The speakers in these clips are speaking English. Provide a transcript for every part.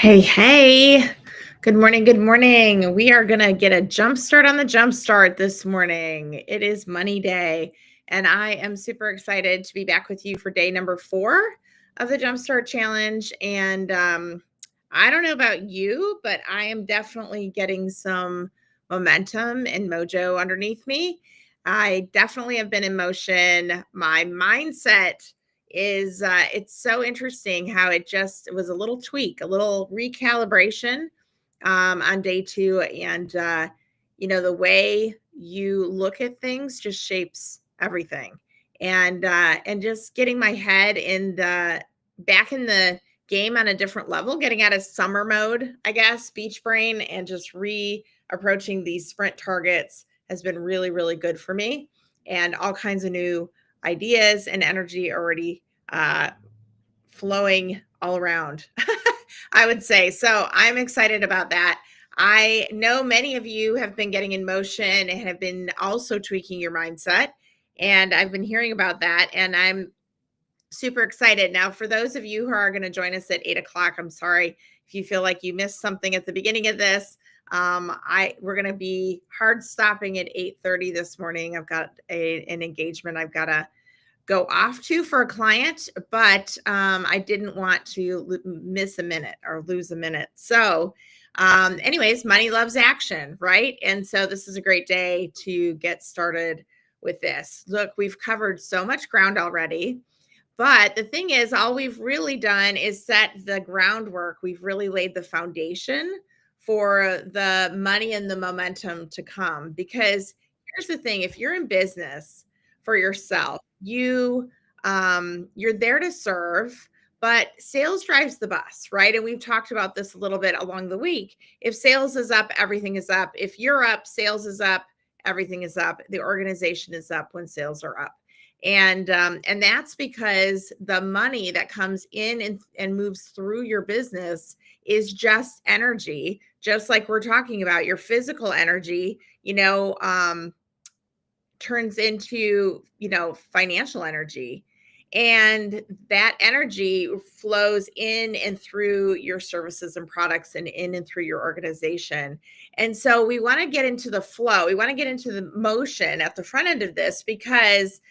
Hey, hey. Good morning. Good morning. We are going to get a jump start on the jump start this morning. It is Money Day, and I am super excited to be back with you for day number 4 of the Jumpstart Challenge. And I don't know about you, but I am definitely getting some momentum and mojo underneath me. I definitely have been in motion. My mindset is it's so interesting how it just was a little tweak, a little recalibration on day 2, and the way you look at things just shapes everything, and just getting my head in the back in the game on a different level, getting out of summer mode, I guess, beach brain, and just approaching these sprint targets has been really, really good for me, and all kinds of new ideas and energy already uh, flowing all around, I would say. So I'm excited about that. I know many of you have been getting in motion and have been also tweaking your mindset. And I've been hearing about that. And I'm super excited. Now, for those of you who are going to join us at 8 o'clock, I'm sorry if you feel like you missed something at the beginning of this. We're going to be hard stopping at 8:30 this morning. I've got an engagement I've got to go off to for a client, but I didn't want to miss a minute or lose a minute. So, anyways, money loves action, right? And so this is a great day to get started with this. Look, we've covered so much ground already. But the thing is, all we've really done is set the groundwork. We've really laid the foundation for the money and the momentum to come. Because here's the thing, if you're in business for yourself, you're there to serve, but sales drives the bus, right? And we've talked about this a little bit along the week. If sales is up, everything is up. If you're up, sales is up, everything is up. The organization is up when sales are up. And that's because the money that comes in and moves through your business is just energy, just like we're talking about your physical energy, turns into, financial energy. And that energy flows in and through your services and products and in and through your organization. And so we want to get into the flow. We want to get into the motion at the front end of this because,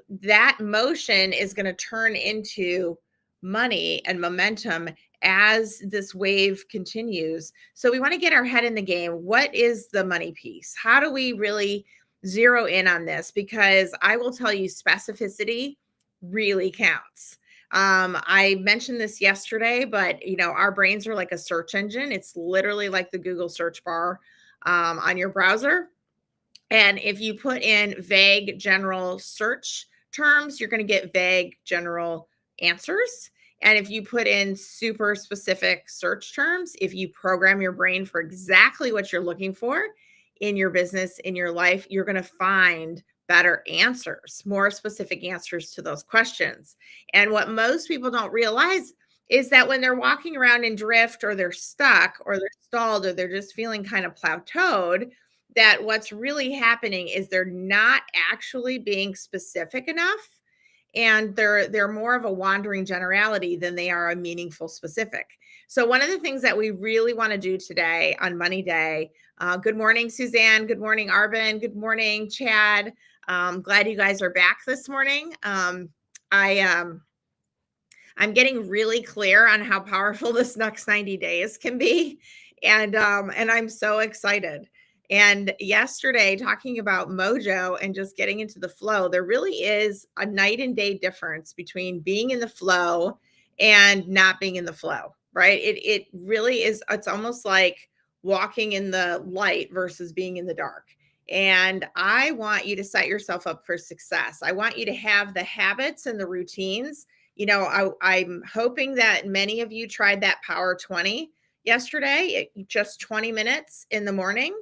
that motion is going to turn into money and momentum as this wave continues. So we want to get our head in the game. What is the money piece? How do we really zero in on this? Because I will tell you, specificity really counts. I mentioned this yesterday, but our brains are like a search engine. It's literally like the Google search bar on your browser. And if you put in vague general search terms, you're going to get vague general answers. And if you put in super specific search terms, if you program your brain for exactly what you're looking for in your business, in your life, you're going to find better answers, more specific answers to those questions. And what most people don't realize is that when they're walking around in drift or they're stuck or they're stalled or they're just feeling kind of plateaued, that what's really happening is they're not actually being specific enough, and they're more of a wandering generality than they are a meaningful specific. So one of the things that we really want to do today on Money Day, good morning, Suzanne. Good morning, Arvin. Good morning, Chad. Glad you guys are back this morning. I'm getting really clear on how powerful this next 90 days can be. And I'm so excited. And yesterday, talking about mojo and just getting into the flow, there really is a night and day difference between being in the flow and not being in the flow, right? It really is. It's almost like walking in the light versus being in the dark. And I want you to set yourself up for success. I want you to have the habits and the routines. I'm hoping that many of you tried that Power 20 yesterday, just 20 minutes in the morning.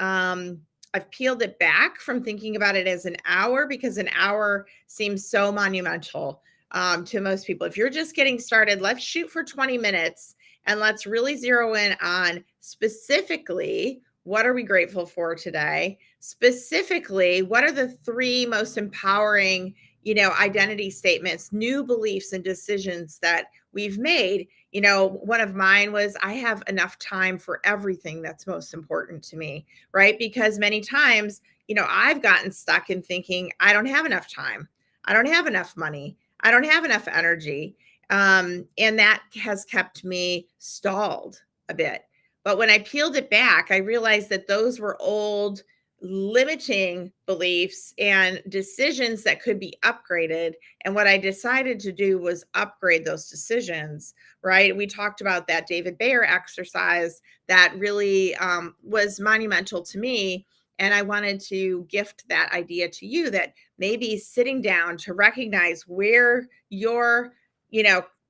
I've peeled it back from thinking about it as an hour because an hour seems so monumental to most people. If you're just getting started, let's shoot for 20 minutes and let's really zero in on specifically what are we grateful for today? Specifically, what are the 3 most empowering identity statements, new beliefs and decisions that we've made. One of mine was I have enough time for everything that's most important to me, right? Because many times, I've gotten stuck in thinking I don't have enough time. I don't have enough money. I don't have enough energy. And that has kept me stalled a bit. But when I peeled it back, I realized that those were old limiting beliefs and decisions that could be upgraded. And what I decided to do was upgrade those decisions, right? We talked about that David Bayer exercise that really was monumental to me. And I wanted to gift that idea to you, that maybe sitting down to recognize where your,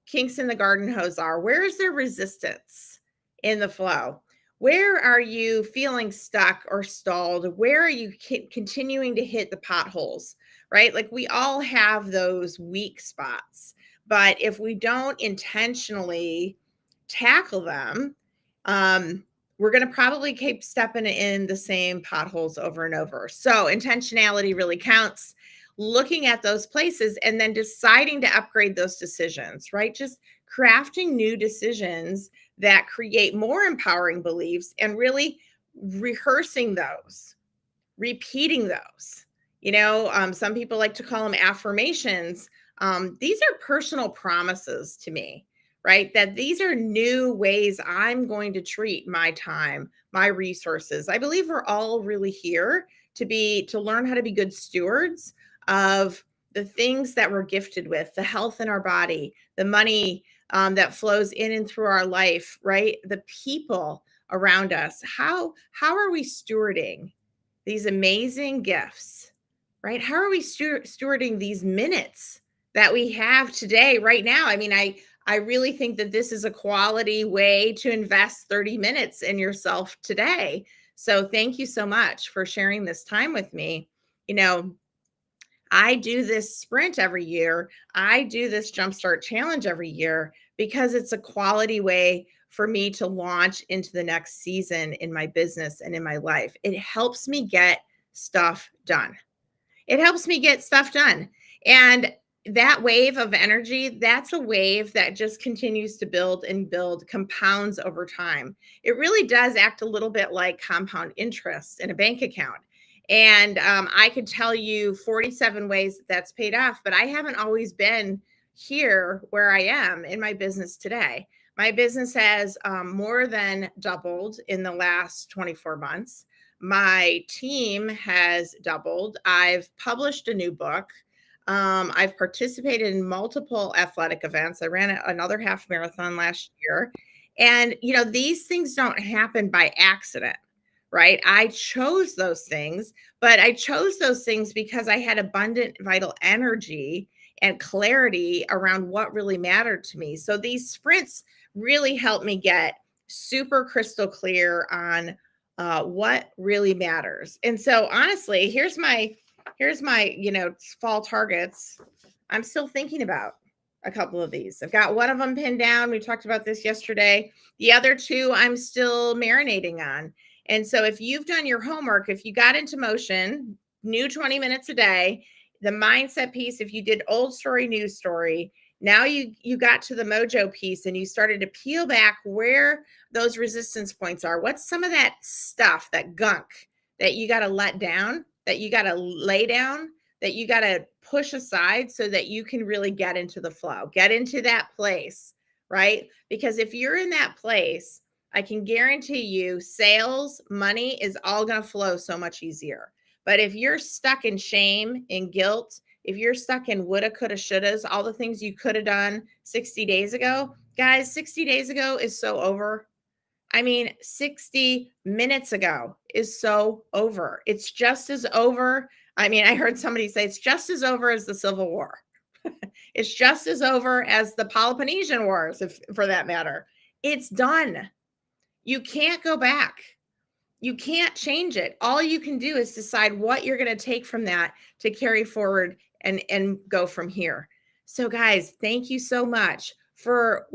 kinks in the garden hose are. Where is there resistance in the flow? Where are you feeling stuck or stalled? Where are you continuing to hit the potholes, right? Like we all have those weak spots, but if we don't intentionally tackle them, we're going to probably keep stepping in the same potholes over and over. So intentionality really counts. Looking at those places and then deciding to upgrade those decisions, right? Just crafting new decisions that create more empowering beliefs and really rehearsing those, repeating those, Some people like to call them affirmations. These are personal promises to me, right? That these are new ways I'm going to treat my time, my resources. I believe we're all really here to learn how to be good stewards of the things that we're gifted with, the health in our body, the money that flows in and through our life, right? The people around us. How are we stewarding these amazing gifts, right? How are we stewarding these minutes that we have today, right now? I mean, I really think that this is a quality way to invest 30 minutes in yourself today. So thank you so much for sharing this time with me. You know, I do this sprint every year. I do this Jumpstart challenge every year because it's a quality way for me to launch into the next season in my business and in my life. It helps me get stuff done. It helps me get stuff done. And that wave of energy, that's a wave that just continues to build and build, compounds over time. It really does act a little bit like compound interest in a bank account. And I could tell you 47 ways that that's paid off, but I haven't always been here where I am in my business today. My business has more than doubled in the last 24 months. My team has doubled. I've published a new book. I've participated in multiple athletic events. I ran another half marathon last year. And, these things don't happen by accident, right? I chose those things, but I chose those things because I had abundant vital energy and clarity around what really mattered to me. So these sprints really helped me get super crystal clear on what really matters. And so honestly, here's my fall targets. I'm still thinking about a couple of these. I've got one of them pinned down. We talked about this yesterday. The other two I'm still marinating on. And so if you've done your homework, if you got into motion, new 20 minutes a day, the mindset piece, if you did old story, new story, now you got to the mojo piece and you started to peel back where those resistance points are. What's some of that stuff, that gunk that you got to let down, that you got to lay down, that you got to push aside so that you can really get into the flow, get into that place, right? Because if you're in that place, I can guarantee you sales, money is all going to flow so much easier. But if you're stuck in shame and guilt, if you're stuck in woulda, coulda, shouldas, all the things you could have done 60 days ago, guys, 60 days ago is so over. I mean, 60 minutes ago is so over. It's just as over. I mean, I heard somebody say it's just as over as the Civil War. It's just as over as the Peloponnesian Wars, if for that matter. It's done. You can't go back. You can't change it. All you can do is decide what you're going to take from that to carry forward and go from here. So guys, thank you so much for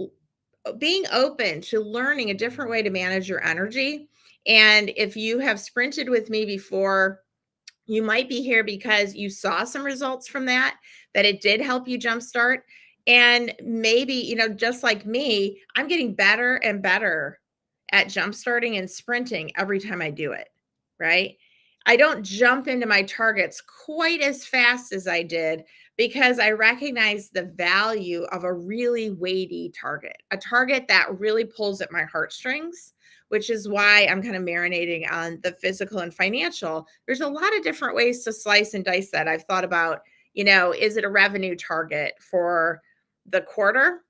being open to learning a different way to manage your energy. And if you have sprinted with me before, you might be here because you saw some results from that it did help you jumpstart. And maybe, just like me, I'm getting better and better at jumpstarting and sprinting every time I do it, right? I don't jump into my targets quite as fast as I did because I recognize the value of a really weighty target, a target that really pulls at my heartstrings, which is why I'm kind of marinating on the physical and financial. There's a lot of different ways to slice and dice that. I've thought about, is it a revenue target for the quarter?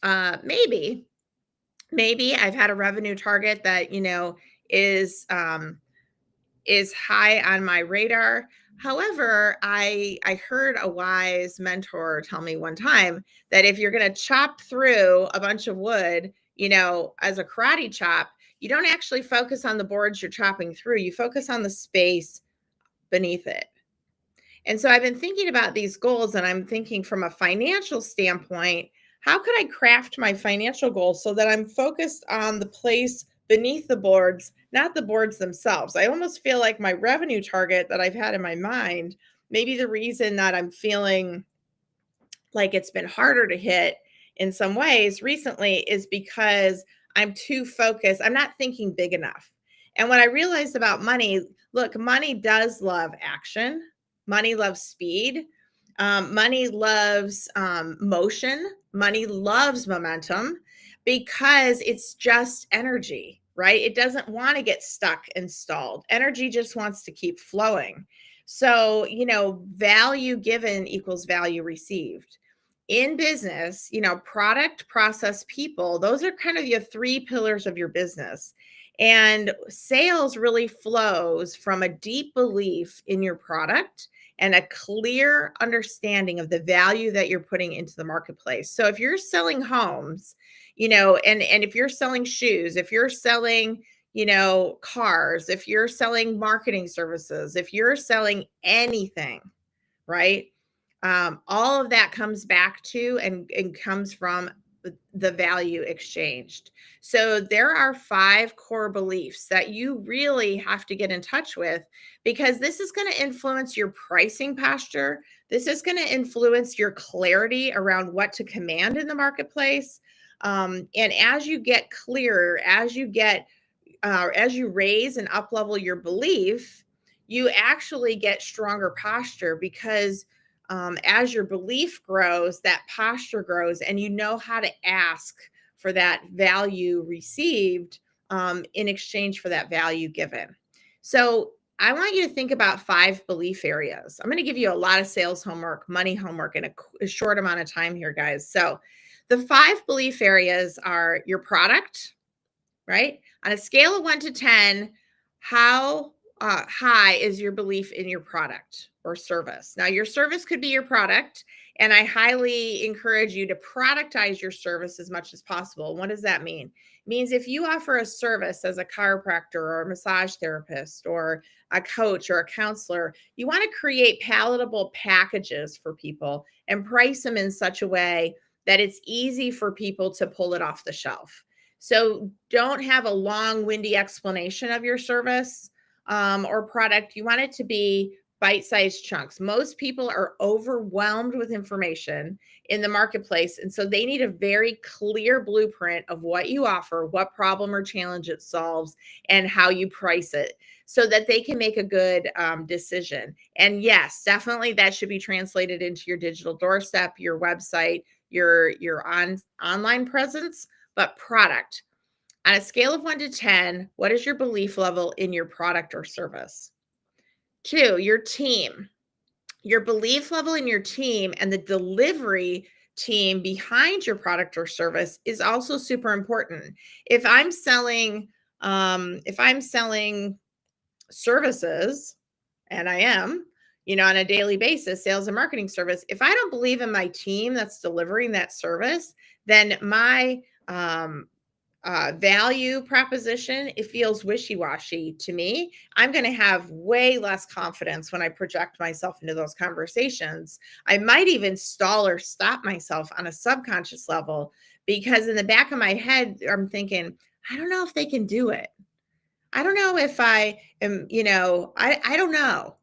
Maybe. I've had a revenue target that, is high on my radar. However, I heard a wise mentor tell me one time that if you're going to chop through a bunch of wood, as a karate chop, you don't actually focus on the boards you're chopping through. You focus on the space beneath it. And so I've been thinking about these goals, and I'm thinking from a financial standpoint, how could I craft my financial goals so that I'm focused on the place beneath the boards, not the boards themselves? I almost feel like my revenue target that I've had in my mind, maybe the reason that I'm feeling like it's been harder to hit in some ways recently is because I'm too focused. I'm not thinking big enough. And what I realized about money, look, money does love action. Money loves speed. Money loves motion. Money loves momentum because it's just energy, right? It doesn't want to get stuck and stalled. Energy just wants to keep flowing. So, value given equals value received. In business, product, process, people, those are kind of your three pillars of your business. And sales really flows from a deep belief in your product and a clear understanding of the value that you're putting into the marketplace. So if you're selling homes, and if you're selling shoes, if you're selling, cars, if you're selling marketing services, if you're selling anything, right? All of that comes back to and comes from the value exchanged. So there are 5 core beliefs that you really have to get in touch with because this is going to influence your pricing posture. This is going to influence your clarity around what to command in the marketplace. And as you get clearer, as you raise and up level your belief, you actually get stronger posture because as your belief grows, that posture grows, and you know how to ask for that value received in exchange for that value given. So I want you to think about 5 belief areas. I'm going to give you a lot of sales homework, money homework in a short amount of time here, guys. So the 5 belief areas are your product, right? On a scale of 1 to 10, how high is your belief in your product or service? Now, your service could be your product, and I highly encourage you to productize your service as much as possible. What does that mean? It means if you offer a service as a chiropractor or a massage therapist or a coach or a counselor, you want to create palatable packages for people and price them in such a way that it's easy for people to pull it off the shelf. So don't have a long, windy explanation of your service or product. You want it to be bite-sized chunks. Most people are overwhelmed with information in the marketplace, and so they need a very clear blueprint of what you offer, what problem or challenge it solves, and how you price it so that they can make a good decision. And yes, definitely that should be translated into your digital doorstep, your website, your online presence. But product, on a scale of 1 to 10, what is your belief level in your product or service? 2, your team. Your belief level in your team and the delivery team behind your product or service is also super important. If I'm selling services, and I am, on a daily basis, sales and marketing service, if I don't believe in my team that's delivering that service, then my value proposition, it feels wishy-washy to me. I'm going to have way less confidence when I project myself into those conversations. I might even stall or stop myself on a subconscious level because in the back of my head, I'm thinking, I don't know if they can do it. I don't know if I am, I don't know.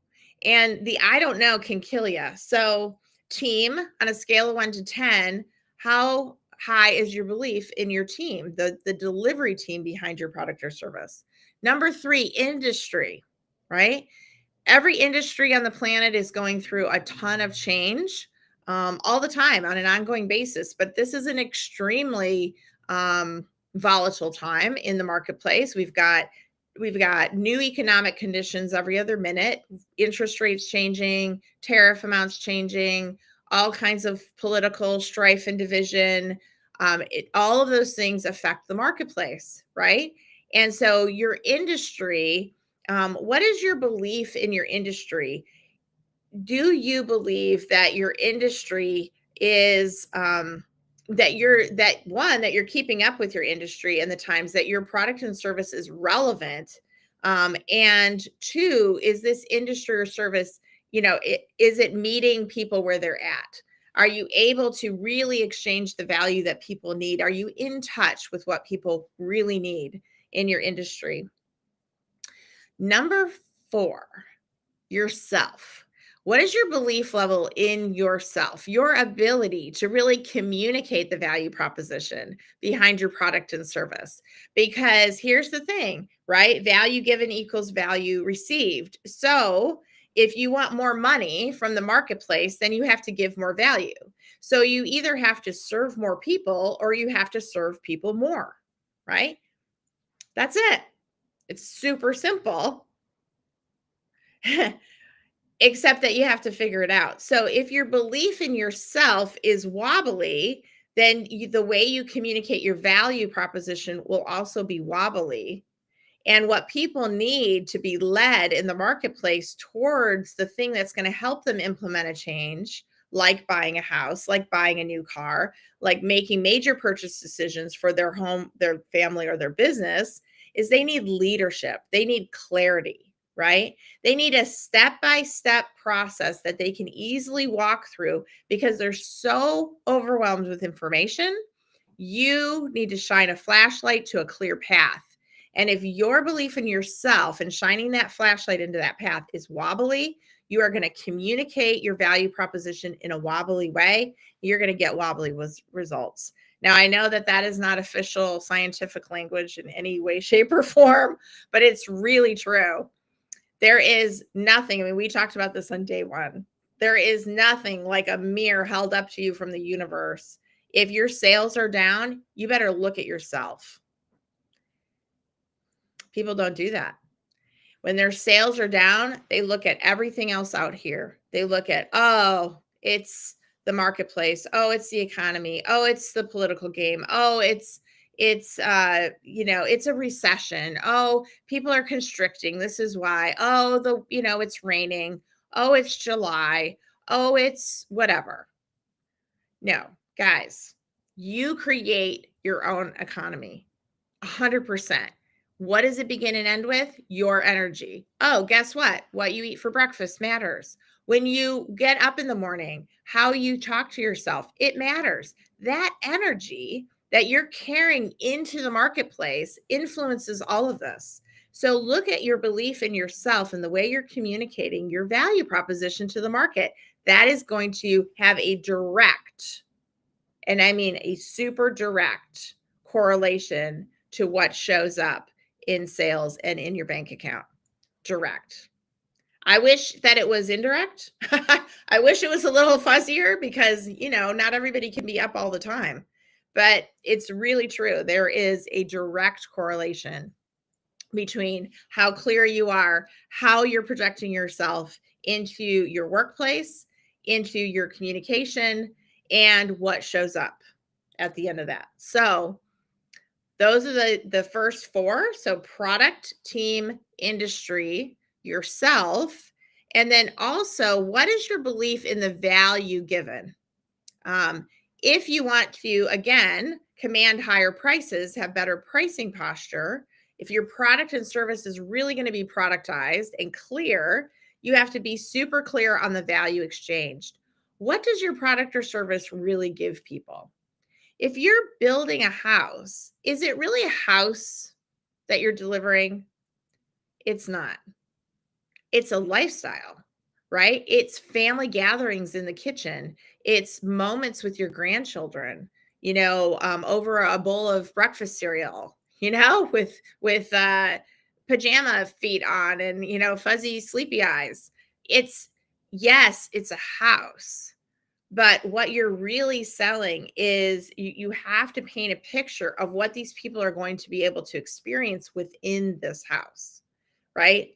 And the I don't know can kill you. So, team, on a scale of 1 to 10, how high is your belief in your team, the delivery team behind your product or service? Number 3, industry, right? Every industry on the planet is going through a ton of change all the time on an ongoing basis. But this is an extremely volatile time in the marketplace. We've got new economic conditions every other minute, interest rates changing, tariff amounts changing, all kinds of political strife and division. All of those things affect the marketplace, right? And so your industry, what is your belief in your industry? Do you believe that your industry is that you're keeping up with your industry and the times, that your product and service is relevant, and 2, is this industry or service, is it meeting people where they're at? Are you able to really exchange the value that people need? Are you in touch with what people really need in your industry? Number 4, yourself. What is your belief level in yourself, your ability to really communicate the value proposition behind your product and service? Because here's the thing, right? Value given equals value received. So If you want more money from the marketplace, then you have to give more value. So you either have to serve more people or you have to serve people more, right? That's it. It's super simple, except that you have to figure it out. So if your belief in yourself is wobbly, then the way you communicate your value proposition will also be wobbly. And what people need to be led in the marketplace towards the thing that's going to help them implement a change, like buying a house, like buying a new car, like making major purchase decisions for their home, their family, or their business, is they need leadership. They need clarity, right? They need a step-by-step process that they can easily walk through because they're so overwhelmed with information. You need to shine a flashlight to a clear path. And if your belief in yourself and shining that flashlight into that path is wobbly, you are going to communicate your value proposition in a wobbly way. You're going to get wobbly results. Now, I know that that is not official scientific language in any way, shape, or form, but it's really true. There is nothing. I mean, we talked about this on day one. There is nothing like a mirror held up to you from the universe. If your sales are down, you better look at yourself. People don't do that. When their sales are down, they look at everything else out here. They look at, oh, it's the marketplace. Oh, it's the economy. Oh, it's the political game. Oh, it's it's a recession. Oh, people are constricting. This is why. Oh, it's raining. Oh, it's July. Oh, it's whatever. No, guys, you create your own economy. 100%. What does it begin and end with? Your energy. Oh, guess what? What you eat for breakfast matters. When you get up in the morning, how you talk to yourself, it matters. That energy that you're carrying into the marketplace influences all of this. So look at your belief in yourself and the way you're communicating your value proposition to the market. That is going to have a direct, and I mean a super direct correlation to what shows up in sales and in your bank account. Direct. I wish that it was indirect. I wish it was a little fuzzier because, not everybody can be up all the time. But it's really true. There is a direct correlation between how clear you are, how you're projecting yourself into your workplace, into your communication, and what shows up at the end of that. So those are the first four. So product, team, industry, yourself, and then also what is your belief in the value given? If you want to, again, command higher prices, have better pricing posture, if your product and service is really going to be productized and clear, you have to be super clear on the value exchanged. What does your product or service really give people? If you're building a house, is it really a house that you're delivering? It's not. It's a lifestyle, right? It's family gatherings in the kitchen. It's moments with your grandchildren, over a bowl of breakfast cereal, with pajama feet on and, fuzzy sleepy eyes. Yes, it's a house. But what you're really selling is you have to paint a picture of what these people are going to be able to experience within this house, right?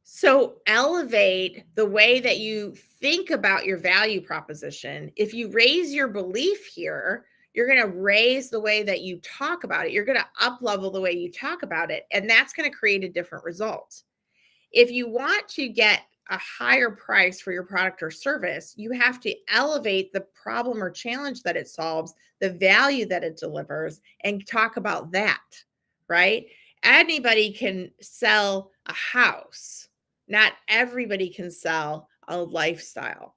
So elevate the way that you think about your value proposition. If you raise your belief here, you're going to raise the way that you talk about it. You're going to up level the way you talk about it, and that's going to create a different result. If you want to get a higher price for your product or service, you have to elevate the problem or challenge that it solves, the value that it delivers, and talk about that, right? Anybody can sell a house. Not everybody can sell a lifestyle,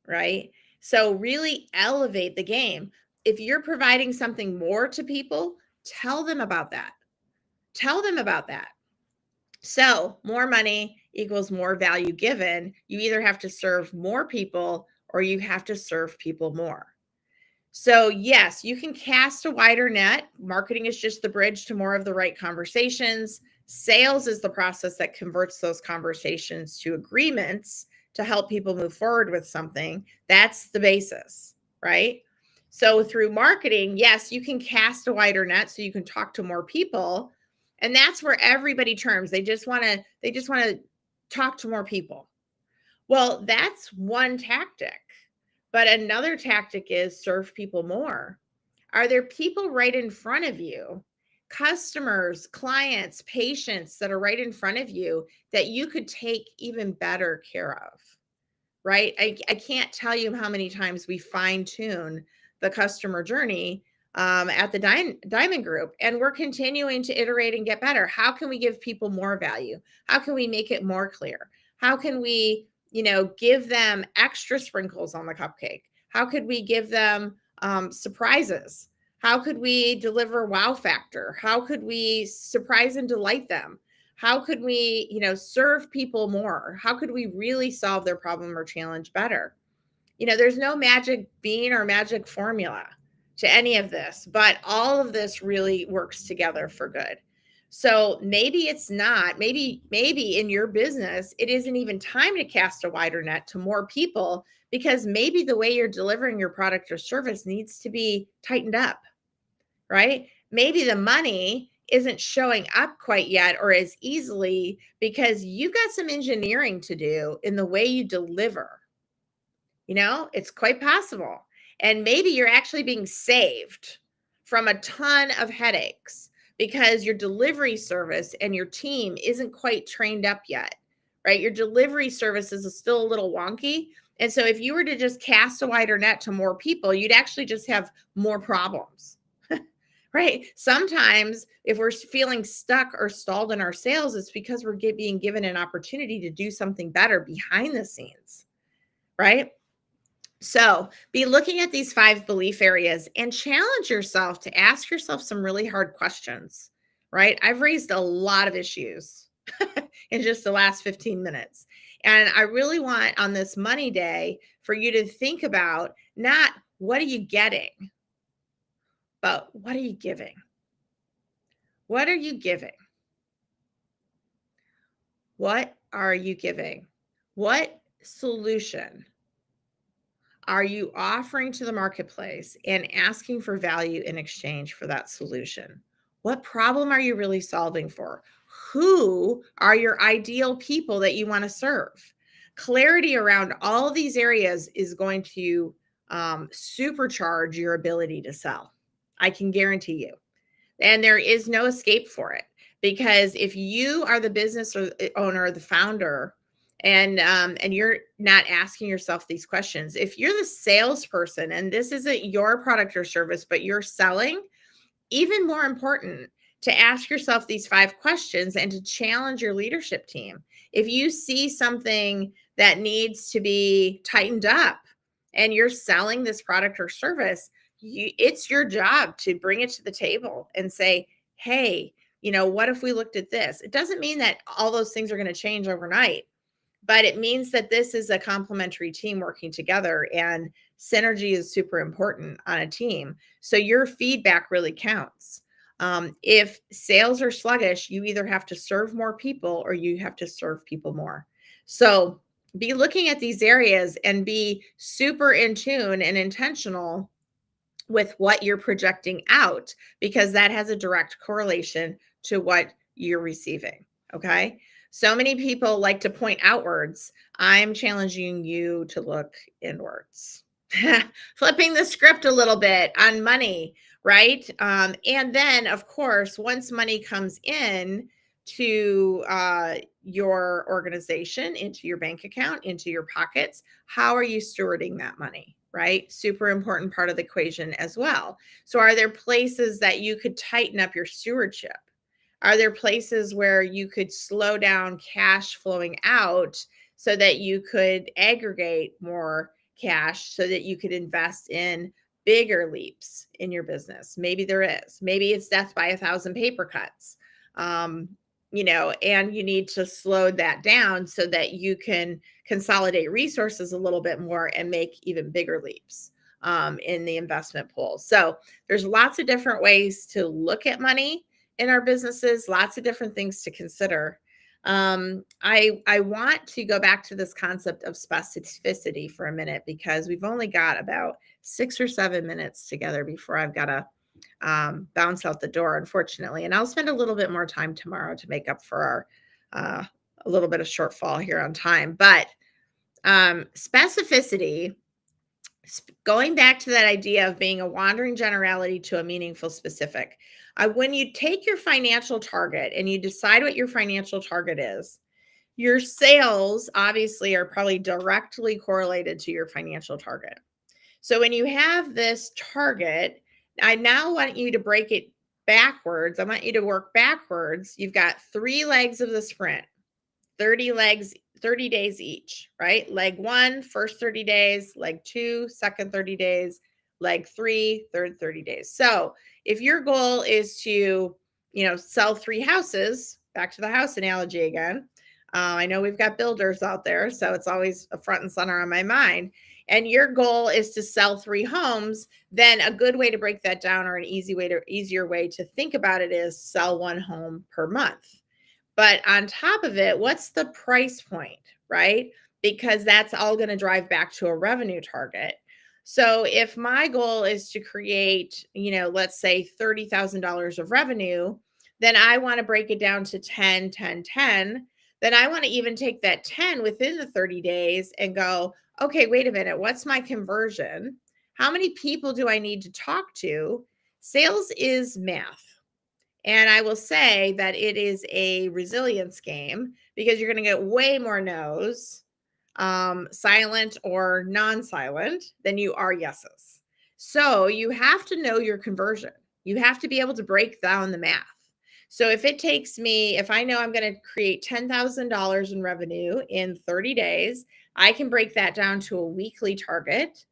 right? So really elevate the game. If you're providing something more to people, tell them about that. Tell them about that. So more money equals more value given. You either have to serve more people or you have to serve people more. So yes, you can cast a wider net. Marketing is just the bridge to more of the right conversations. Sales is the process that converts those conversations to agreements to help people move forward with something. That's the basis, right? So through marketing, yes, you can cast a wider net so you can talk to more people. And that's where everybody turns. They just want to talk to more people. Well, that's one tactic. But another tactic is serve people more. Are there people right in front of you, customers, clients, patients that are right in front of you that you could take even better care of? Right? I can't tell you how many times we fine tune the customer journey at the Diamond Group, and we're continuing to iterate and get better. How can we give people more value? How can we make it more clear? How can we, give them extra sprinkles on the cupcake? How could we give them surprises? How could we deliver wow factor? How could we surprise and delight them? How could we, serve people more? How could we really solve their problem or challenge better? There's no magic bean or magic formula to any of this, but all of this really works together for good. So maybe it's not, maybe in your business, it isn't even time to cast a wider net to more people, because maybe the way you're delivering your product or service needs to be tightened up, right? Maybe the money isn't showing up quite yet or as easily because you've got some engineering to do in the way you deliver. It's quite possible. And maybe you're actually being saved from a ton of headaches because your delivery service and your team isn't quite trained up yet, right? Your delivery service is still a little wonky. And so if you were to just cast a wider net to more people, you'd actually just have more problems. Right? Sometimes if we're feeling stuck or stalled in our sales, it's because we're being given an opportunity to do something better behind the scenes, right? So be looking at these 5 belief areas and challenge yourself to ask yourself some really hard questions, right? I've raised a lot of issues in just the last 15 minutes. And I really want on this money day for you to think about not what are you getting, but what are you giving? What are you giving? What are you giving? What solution are you offering to the marketplace and asking for value in exchange for that solution? What problem are you really solving for? Who are your ideal people that you want to serve? Clarity around all these areas is going to supercharge your ability to sell. I can guarantee you. And there is no escape for it, because if you are the business owner or the founder, and you're not asking yourself these questions, if you're the salesperson and this isn't your product or service but you're selling, even more important to ask yourself these 5 questions and to challenge your leadership team. If you see something that needs to be tightened up and you're selling this product or service, it's your job to bring it to the table and say, hey, what if we looked at this? It doesn't mean that all those things are going to change overnight, but it means that this is a complementary team working together, and synergy is super important on a team. So your feedback really counts. If sales are sluggish, you either have to serve more people or you have to serve people more. So be looking at these areas and be super in tune and intentional with what you're projecting out, because that has a direct correlation to what you're receiving. Okay. So many people like to point outwards. I'm challenging you to look inwards. Flipping the script a little bit on money, right? And then, of course, once money comes in to your organization, into your bank account, into your pockets, how are you stewarding that money, right? Super important part of the equation as well. So are there places that you could tighten up your stewardship? Are there places where you could slow down cash flowing out so that you could aggregate more cash so that you could invest in bigger leaps in your business? Maybe there is. Maybe it's death by 1,000 paper cuts. And you need to slow that down so that you can consolidate resources a little bit more and make even bigger leaps in the investment pool. So there's lots of different ways to look at money in our businesses, lots of different things to consider. I want to go back to this concept of specificity for a minute because we've only got about 6 or 7 minutes together before I've got to bounce out the door, unfortunately. And I'll spend a little bit more time tomorrow to make up for our a little bit of shortfall here on time. But specificity, going back to that idea of being a wandering generality to a meaningful specific. When you take your financial target and you decide what your financial target is, your sales obviously are probably directly correlated to your financial target. So when you have this target, I now want you to break it backwards. I want you to work backwards. You've got 3 legs of the sprint. 30 legs, 30 days each, right? Leg 1, first 30 days, leg 2, second 30 days, leg 3, third 30 days. So if your goal is to, sell 3 houses, back to the house analogy again. I know we've got builders out there, so it's always a front and center on my mind. And your goal is to sell 3 homes, then a good way to break that down, or an easier way to think about it, is sell 1 home per month. But on top of it, what's the price point, right? Because that's all going to drive back to a revenue target. So if my goal is to create, let's say $30,000 of revenue, then I want to break it down to 10, 10, 10. Then I want to even take that 10 within the 30 days and go, okay, wait a minute. What's my conversion? How many people do I need to talk to? Sales is math. And I will say that it is a resilience game because you're going to get way more no's, silent or non-silent, than you are yeses. So you have to know your conversion. You have to be able to break down the math. So if I know I'm going to create $10,000 in revenue in 30 days, I can break that down to a weekly target.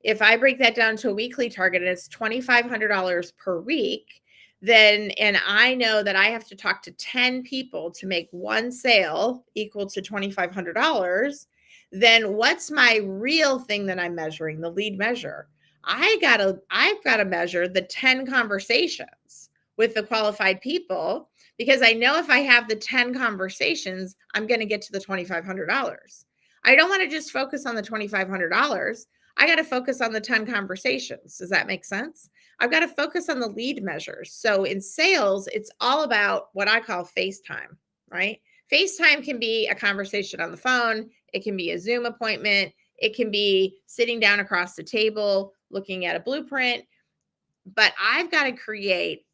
If I break that down to a weekly target and it's $2,500 per week, and I know that I have to talk to 10 people to make 1 sale equal to $2,500, then what's my real thing that I'm measuring, the lead measure? I've got to measure the 10 conversations with the qualified people, because I know if I have the 10 conversations, I'm going to get to the $2,500. I don't want to just focus on the $2,500. I got to focus on the 10 conversations. Does that make sense? I've got to focus on the lead measures. So in sales, it's all about what I call FaceTime, right? FaceTime can be a conversation on the phone. It can be a Zoom appointment. It can be sitting down across the table, looking at a blueprint. But I've got to create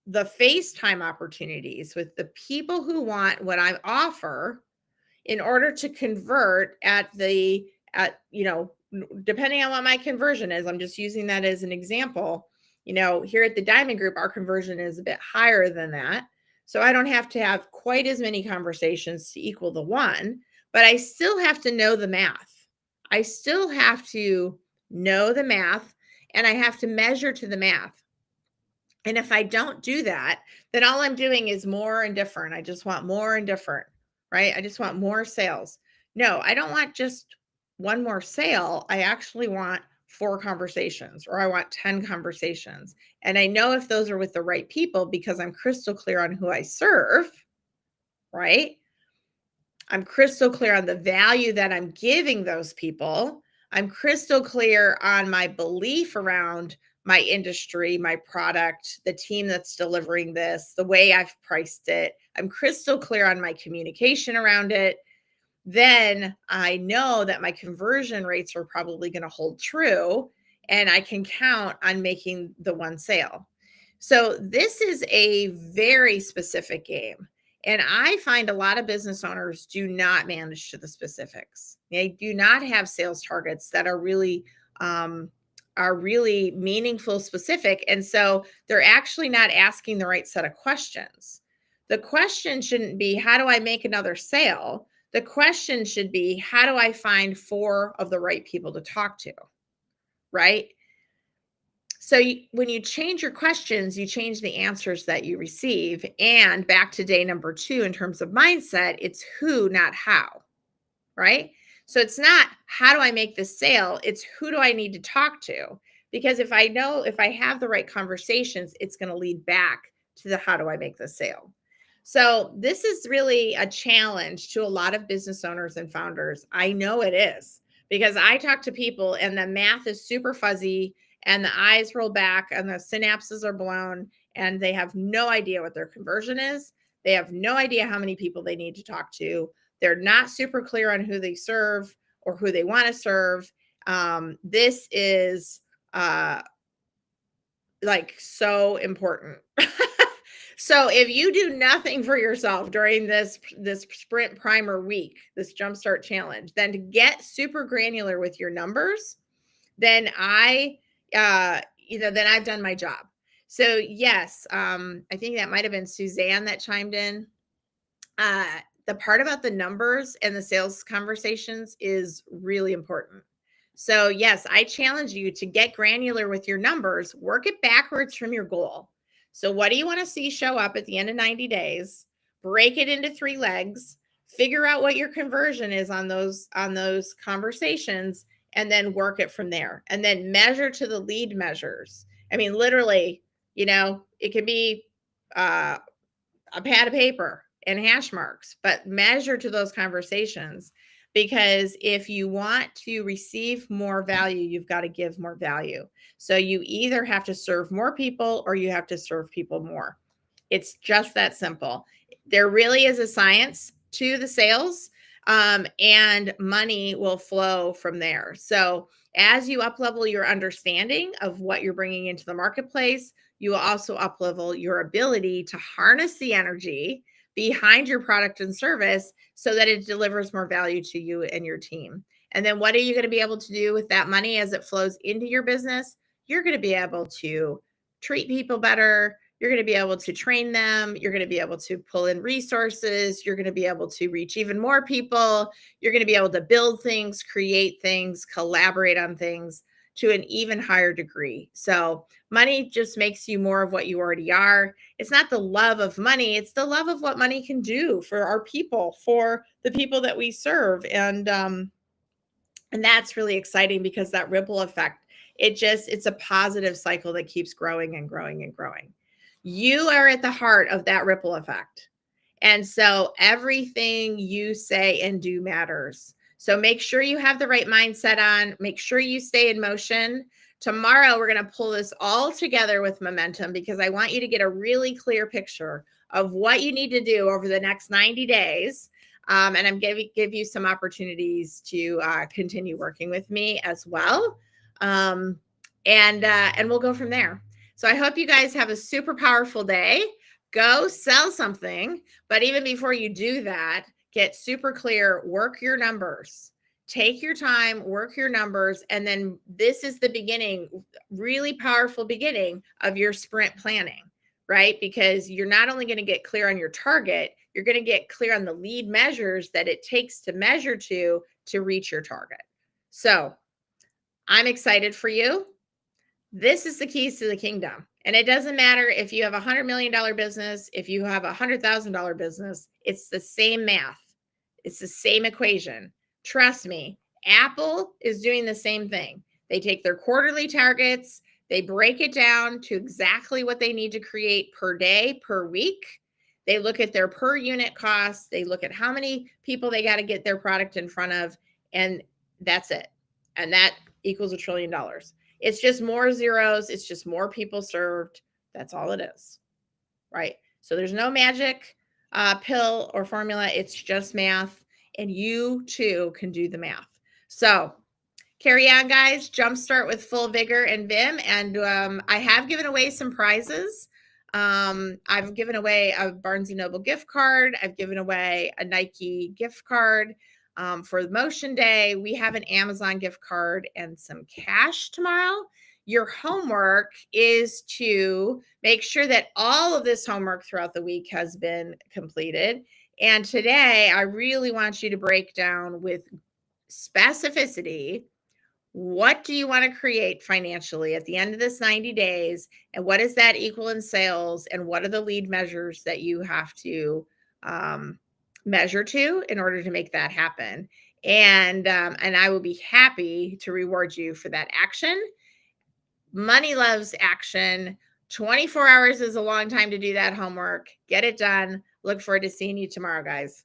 the FaceTime opportunities with the people who want what I offer in order to convert depending on what my conversion is. I'm just using that as an example. Here at the Diamond Group, our conversion is a bit higher than that. So I don't have to have quite as many conversations to equal the 1, but I still have to know the math. I still have to know the math, and I have to measure to the math. And if I don't do that, then all I'm doing is more and different. I just want more and different, right? I just want more sales. No, I don't want just 1 more sale. I actually want 4 conversations, or I want 10 conversations. And I know if those are with the right people because I'm crystal clear on who I serve, right? I'm crystal clear on the value that I'm giving those people. I'm crystal clear on my belief around my industry, my product, the team that's delivering this, the way I've priced it. I'm crystal clear on my communication around it. Then I know that my conversion rates are probably going to hold true, and I can count on making the 1 sale. So this is a very specific game. And I find a lot of business owners do not manage to the specifics. They do not have sales targets that are really meaningful, specific. And so they're actually not asking the right set of questions. The question shouldn't be, how do I make another sale? The question should be, how do I find 4 of the right people to talk to, right? So when you change your questions, you change the answers that you receive. And back to day number 2, in terms of mindset, it's who, not how, right? So it's not how do I make this sale? It's who do I need to talk to? Because if I have the right conversations, it's going to lead back to the how do I make the sale. So this is really a challenge to a lot of business owners and founders. I know it is because I talk to people and the math is super fuzzy and the eyes roll back and the synapses are blown and they have no idea what their conversion is. They have no idea how many people they need to talk to. They're not super clear on who they serve or who they want to serve. This is uh, like so important. So if you do nothing for yourself during this sprint primer week, this jumpstart challenge, then to get super granular with your numbers, then then I've done my job. So yes, I think that might have been Suzanne that chimed in. uh, the part about the numbers and the sales conversations is really important. So, yes, I challenge you to get granular with your numbers, work it backwards from your goal. So, what do you want to see show up at the end of 90 days? Break it into 3 legs, figure out what your conversion is on those conversations and then work it from there. And then measure to the lead measures. I mean, literally, it could be a pad of paper and hash marks, but measure to those conversations because if you want to receive more value, you've got to give more value. So you either have to serve more people or you have to serve people more. It's just that simple. There really is a science to the sales, and money will flow from there. So as you up-level your understanding of what you're bringing into the marketplace, you will also up-level your ability to harness the energy behind your product and service so that it delivers more value to you and your team. And then what are you going to be able to do with that money as it flows into your business? You're going to be able to treat people better. You're going to be able to train them. You're going to be able to pull in resources. You're going to be able to reach even more people. You're going to be able to build things, create things, collaborate on things to an even higher degree. So money just makes you more of what you already are. It's not the love of money, it's the love of what money can do for our people, for the people that we serve. And that's really exciting because that ripple effect, it's a positive cycle that keeps growing and growing and growing. You are at the heart of that ripple effect. And so everything you say and do matters. So make sure you have the right mindset on, make sure you stay in motion. Tomorrow, we're going to pull this all together with momentum because I want you to get a really clear picture of what you need to do over the next 90 days. And I'm going to give you some opportunities to continue working with me as well. And we'll go from there. So I hope you guys have a super powerful day. Go sell something. But even before you do that, get super clear, work your numbers. Take your time, work your numbers, and then this is the beginning, really powerful beginning of your sprint planning, right? Because you're not only going to get clear on your target, you're going to get clear on the lead measures that it takes to measure to reach your target. So I'm excited for you. This is the keys to the kingdom. And it doesn't matter if you have a $100 million business, if you have a $100,000 business, it's the same math. It's the same equation. Trust me, Apple is doing the same thing. They take their quarterly targets, they break it down to exactly what they need to create per day, per week. They look at their per unit costs, they look at how many people they got to get their product in front of, and that's it. And that equals $1 trillion. It's just more zeros. It's just more people served. That's all it is, right? So there's no magic pill or formula. It's just math, and you too can do the math. So carry on, guys. Jumpstart with full vigor and vim. And I have given away some prizes. I've given away a Barnes & Noble gift card. I've given away a Nike gift card. For Motion Day, we have an Amazon gift card and some cash tomorrow. Your homework is to make sure that all of this homework throughout the week has been completed. And today, I really want you to break down with specificity, what do you want to create financially at the end of this 90 days? And what does that equal in sales? And what are the lead measures that you have to measure to in order to make that happen? And I will be happy to reward you for that action. Money loves action. 24 hours is a long time to do that homework. Get it done. Look forward to seeing you tomorrow, guys.